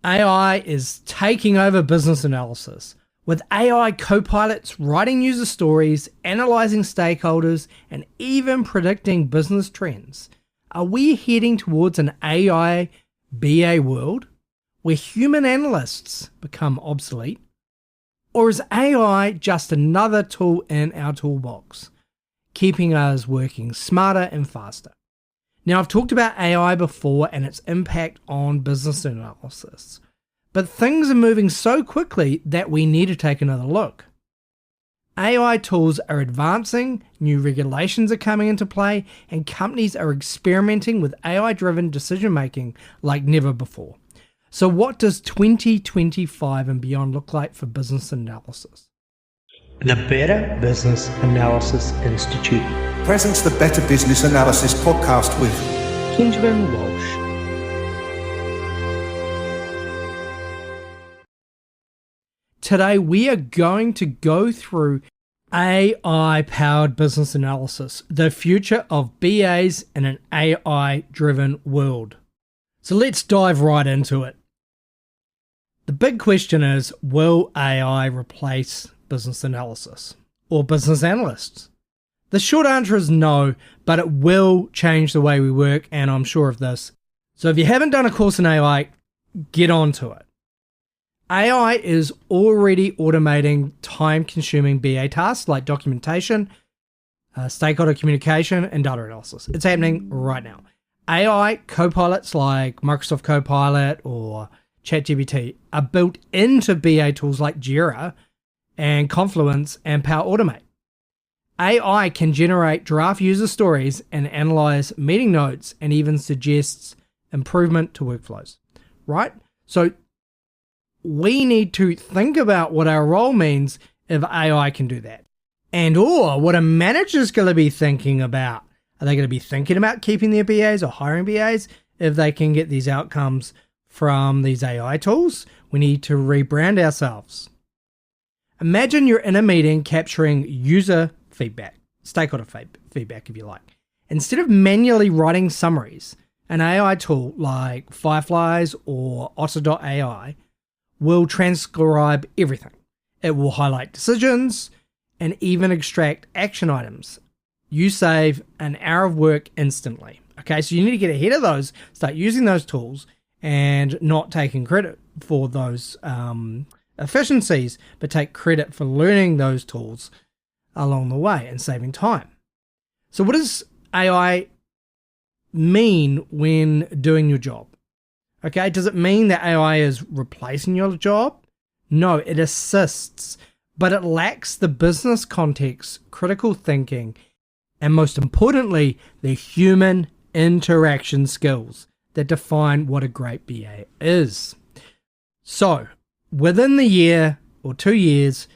AI is taking over business analysis, with AI copilots writing user stories, analysing stakeholders, and even predicting business trends. Are we heading towards an AI BA world where human analysts become obsolete? Or is AI just another tool in our toolbox, keeping us working smarter and faster? Now, I've talked about AI before and its impact on business analysis, but things are moving so quickly that we need to take another look. AI tools are advancing, new regulations are coming into play, and companies are experimenting with AI-driven decision-making like never before. So what does 2025 and beyond look like for business analysis? The Better Business Analysis Institute presents the Better Business Analysis podcast with Benjamin Walsh. Today we are going to go through AI-powered business analysis, the future of BAs in an AI-driven world. So let's dive right into it. The big question is, will AI replace business analysis or business analysts? The short answer is no, but it will change the way we work, and I'm sure of this. So if you haven't done a course in AI, get onto it. AI is already automating time-consuming BA tasks like documentation, stakeholder communication, and data analysis. It's happening right now. AI copilots like Microsoft Copilot or ChatGPT are built into BA tools like Jira and Confluence and Power Automate. AI can generate draft user stories and analyze meeting notes and even suggests improvement to workflows, right? So we need to think about what our role means if AI can do that. And or what a manager's going to be thinking about. Are they going to be thinking about keeping their BAs or hiring BAs if they can get these outcomes from these AI tools? We need to rebrand ourselves. Imagine you're in a meeting capturing user feedback, stakeholder feedback if you like. Instead of manually writing summaries, an AI tool like Fireflies or Otter.ai will transcribe everything. It will highlight decisions and even extract action items. You save an hour of work instantly. Okay, so you need to get ahead of those, start using those tools and not taking credit for those efficiencies, but take credit for learning those tools along the way and saving time. So what does AI mean when doing your job? Okay, does it mean that AI is replacing your job? No, it assists, but it lacks the business context, critical thinking, and most importantly, the human interaction skills that define what a great BA is. So, within the year or 2 years,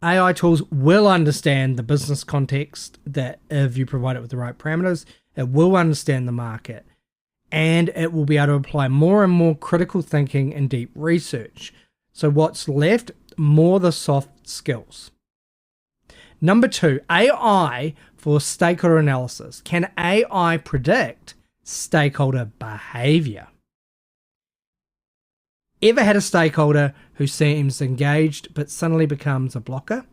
AI tools will understand the business context that if you provide it with the right parameters, it will understand the market, and it will be able to apply more and more critical thinking and deep research. So what's left? More the soft skills. Number 2, AI for stakeholder analysis. Can AI predict stakeholder behavior? Ever had a stakeholder who seems engaged but suddenly becomes a blocker?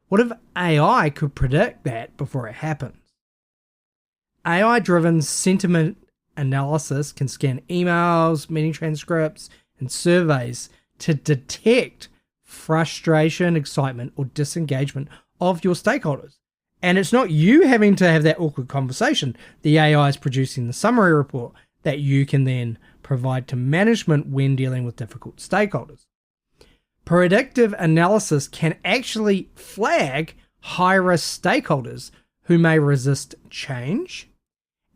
What if AI could predict that before it happens? AI-driven sentiment analysis can scan emails, meeting transcripts, and surveys to detect frustration, excitement, or disengagement of your stakeholders. And it's not you having to have that awkward conversation. The AI is producing the summary report that you can then provide to management when dealing with difficult stakeholders. Predictive analysis can actually flag high-risk stakeholders who may resist change,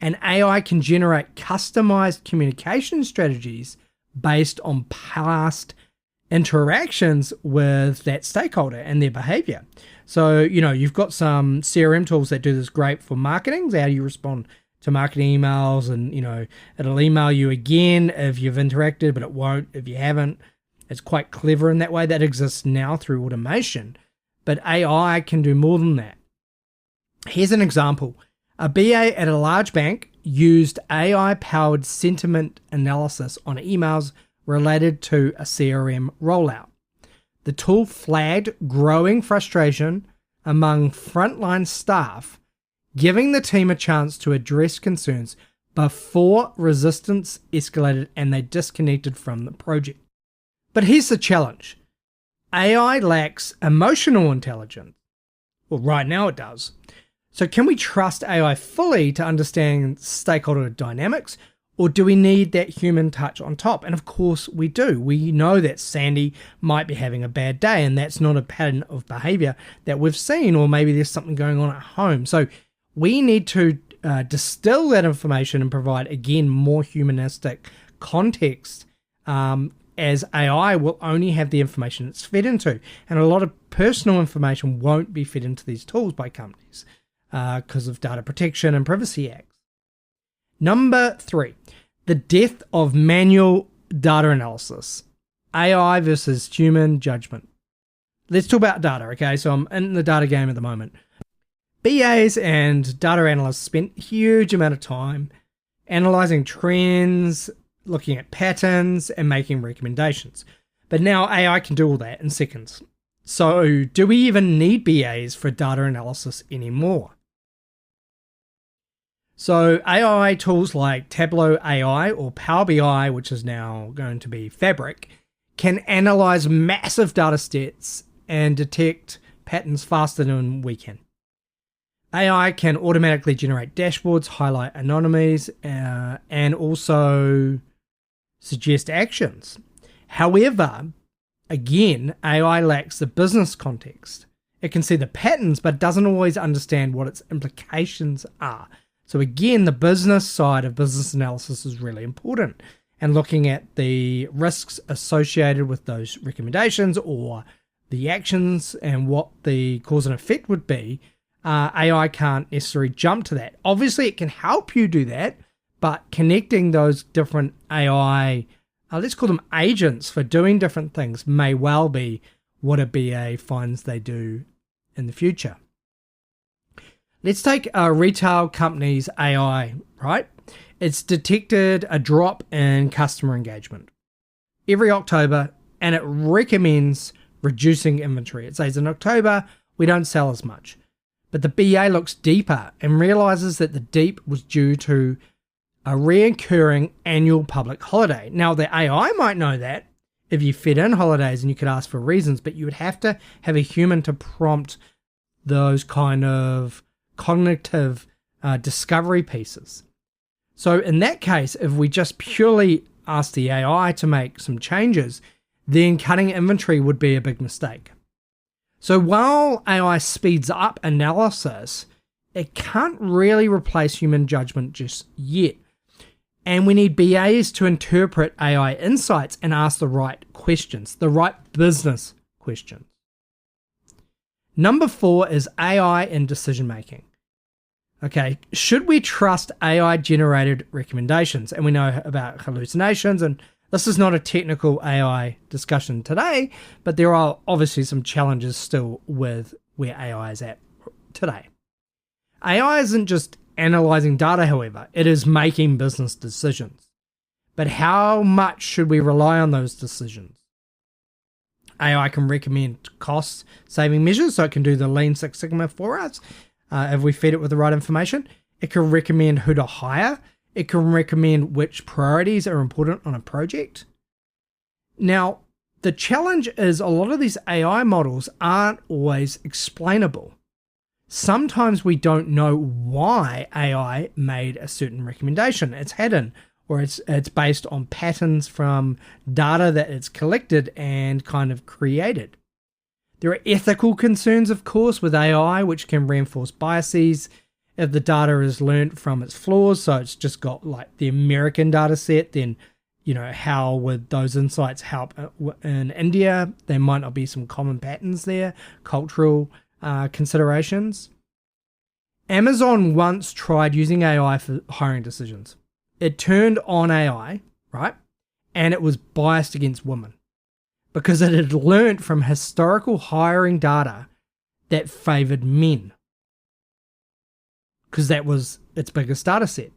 and AI can generate customized communication strategies based on past interactions with that stakeholder and their behavior. So, you've got some CRM tools that do this great for marketing. How do you respond to marketing emails? And, it'll email you again if you've interacted, but it won't if you haven't. It's quite clever in that way. That exists now through automation. But AI can do more than that. Here's an example. A BA at a large bank used AI-powered sentiment analysis on emails related to a CRM rollout. The tool flagged growing frustration among frontline staff, giving the team a chance to address concerns before resistance escalated and they disconnected from the project. But here's the challenge. AI lacks emotional intelligence. Well, right now it does. So can we trust AI fully to understand stakeholder dynamics, or do we need that human touch on top? And of course we do. We know that Sandy might be having a bad day, and that's not a pattern of behavior that we've seen, or maybe there's something going on at home. So we need to distill that information and provide, again, more humanistic context, as AI will only have the information it's fed into. And a lot of personal information won't be fed into these tools by companies because of data protection and privacy acts. Number 3, the death of manual data analysis. AI versus human judgment. Let's talk about data, okay? So I'm in the data game at the moment. BAs and data analysts spent a huge amount of time analyzing trends, looking at patterns, and making recommendations. But now AI can do all that in seconds. So do we even need BAs for data analysis anymore? So AI tools like Tableau AI or Power BI, which is now going to be Fabric, can analyze massive data sets and detect patterns faster than we can. AI can automatically generate dashboards, highlight anomalies, and also suggest actions. However, again, AI lacks the business context. It can see the patterns, but doesn't always understand what its implications are. So again, the business side of business analysis is really important, and looking at the risks associated with those recommendations or the actions and what the cause and effect would be. AI can't necessarily jump to that. Obviously, it can help you do that, but connecting those different AI, let's call them agents for doing different things, may well be what a BA finds they do in the future. Let's take a retail company's AI, right? It's detected a drop in customer engagement every October, and it recommends reducing inventory. It says in October, we don't sell as much. But the BA looks deeper and realizes that the deep was due to a reoccurring annual public holiday. Now, the AI might know that if you fed in holidays and you could ask for reasons, but you would have to have a human to prompt those kind of cognitive discovery pieces. So in that case, if we just purely ask the AI to make some changes, then cutting inventory would be a big mistake. So while AI speeds up analysis, it can't really replace human judgment just yet. And we need BAs to interpret AI insights and ask the right questions, the right business questions. Number 4 is AI in decision making. Okay, should we trust AI-generated recommendations? And we know about hallucinations, and this is not a technical AI discussion today, but there are obviously some challenges still with where AI is at today. AI isn't just analyzing data, however, it is making business decisions. But how much should we rely on those decisions? AI can recommend cost-saving measures, so it can do the Lean Six Sigma for us. If we feed it with the right information, it can recommend who to hire. It can recommend which priorities are important on a project. Now, the challenge is a lot of these AI models aren't always explainable. Sometimes we don't know why AI made a certain recommendation. It's hidden, or it's based on patterns from data that it's collected and kind of created. There are ethical concerns, of course, with AI, which can reinforce biases if the data is learned from its flaws. So it's just got like the American data set, then, how would those insights help in India? There might not be some common patterns there, cultural considerations. Amazon once tried using AI for hiring decisions. It turned on AI, right? And it was biased against women, because it had learned from historical hiring data that favored men, because that was its biggest data set.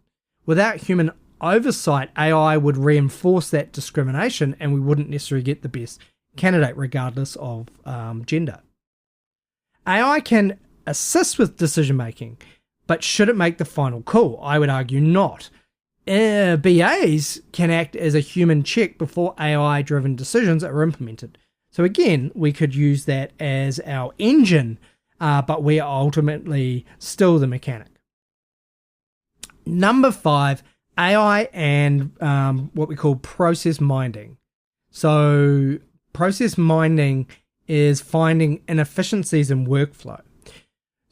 Without human oversight, AI would reinforce that discrimination and we wouldn't necessarily get the best candidate regardless of gender. AI can assist with decision making, but should it make the final call? I would argue not. BAs can act as a human check before AI-driven decisions are implemented. So again, we could use that as our engine, but we are ultimately still the mechanic. Number 5, AI and what we call process minding. So process minding is finding inefficiencies in workflow.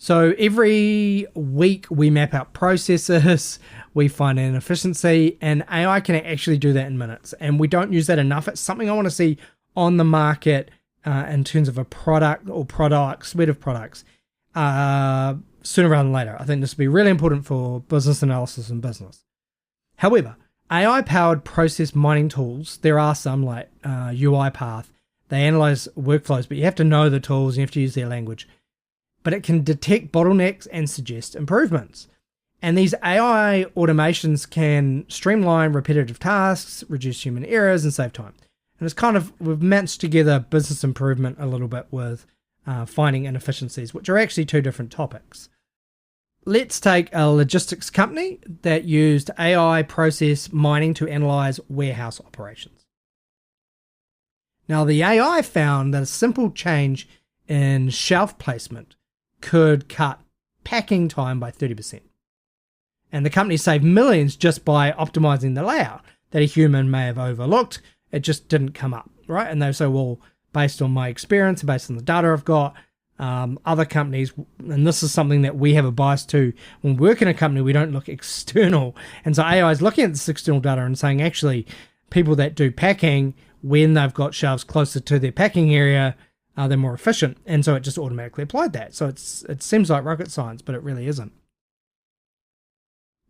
So every week we map out processes, we find an inefficiency, and AI can actually do that in minutes. And we don't use that enough. It's something I want to see on the market in terms of a product or suite of products sooner rather than later. I think this will be really important for business analysis and business. However, AI-powered process mining tools, there are some like UiPath, they analyze workflows, but you have to know the tools, you have to use their language. But it can detect bottlenecks and suggest improvements. And these AI automations can streamline repetitive tasks, reduce human errors, and save time. And it's kind of, we've matched together business improvement a little bit with finding inefficiencies, which are actually two different topics. Let's take a logistics company that used AI process mining to analyze warehouse operations. Now, the AI found that a simple change in shelf placement could cut packing time by 30%. And the company saved millions just by optimizing the layout that a human may have overlooked. It just didn't come up, right? And they say, well, based on my experience, based on the data I've got, other companies, and this is something that we have a bias to when we work in a company, we don't look external. And so AI is looking at this external data and saying, actually, people that do packing, when they've got shelves closer to their packing area, they're more efficient. And so it just automatically applied that. So it seems like rocket science, but it really isn't.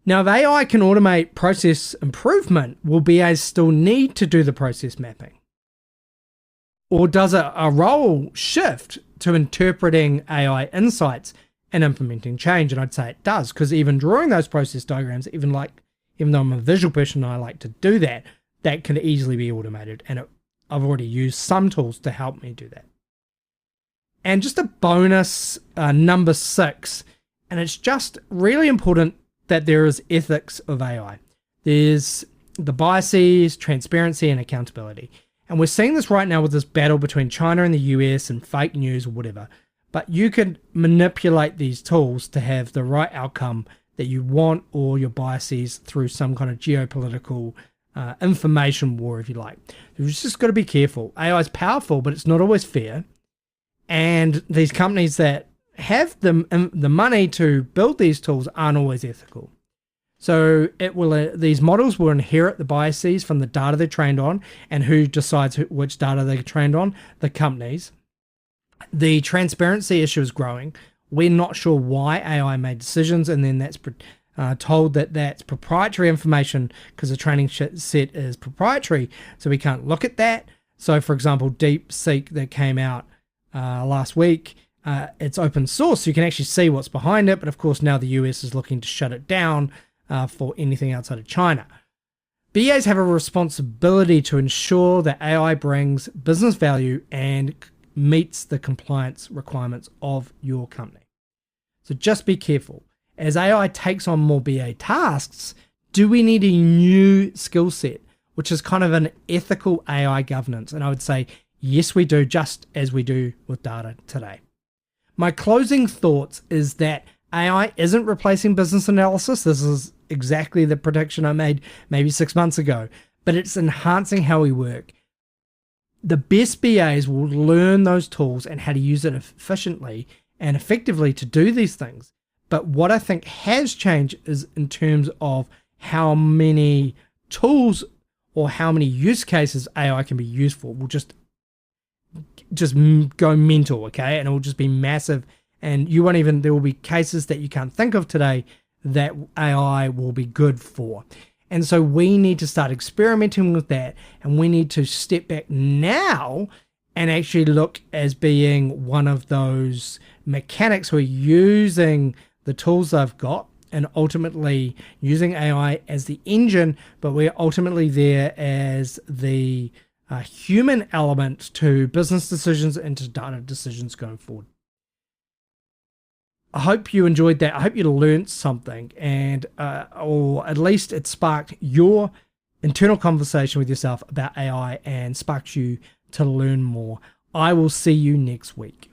Now, if AI can automate process improvement, will BAs still need to do the process mapping? Or does a role shift to interpreting AI insights and implementing change? And I'd say it does, because even drawing those process diagrams, even though I'm a visual person and I like to do that, that can easily be automated. And I've already used some tools to help me do that. And just a bonus, number 6, and it's just really important that there is ethics of AI. There's the biases, transparency, and accountability. And we're seeing this right now with this battle between China and the US and fake news or whatever. But you could manipulate these tools to have the right outcome that you want, or your biases through some kind of geopolitical information war, if you like. You've just got to be careful. AI is powerful, but it's not always fair. And these companies that have the money to build these tools aren't always ethical. So these models will inherit the biases from the data they're trained on, and who decides which data they're trained on? The companies. The transparency issue is growing. We're not sure why AI made decisions, and then that's told that that's proprietary information because the training set is proprietary, so we can't look at that. So, for example, DeepSeek that came out last week, it's open source, so you can actually see what's behind it. But of course, now the US is looking to shut it down for anything outside of China. BAs have a responsibility to ensure that AI brings business value and meets the compliance requirements of your company. So just be careful. As AI takes on more BA tasks, do we need a new skill set, which is kind of an ethical AI governance? And I would say, yes, we do, just as we do with data today. My closing thoughts is that AI isn't replacing business analysis. This is exactly the prediction I made maybe 6 months ago, but it's enhancing how we work. The best BAs will learn those tools and how to use it efficiently and effectively to do these things. But what I think has changed is in terms of how many tools or how many use cases AI can be used for. Will just go mental, okay? And it will just be massive. And there will be cases that you can't think of today that AI will be good for. And so we need to start experimenting with that, and we need to step back now and actually look as being one of those mechanics who are using the tools they've got and ultimately using AI as the engine, but we're ultimately there as the human element to business decisions and to data decisions going forward. I hope you enjoyed that. I hope you learned something, and or at least it sparked your internal conversation with yourself about AI and sparked you to learn more. I will see you next week.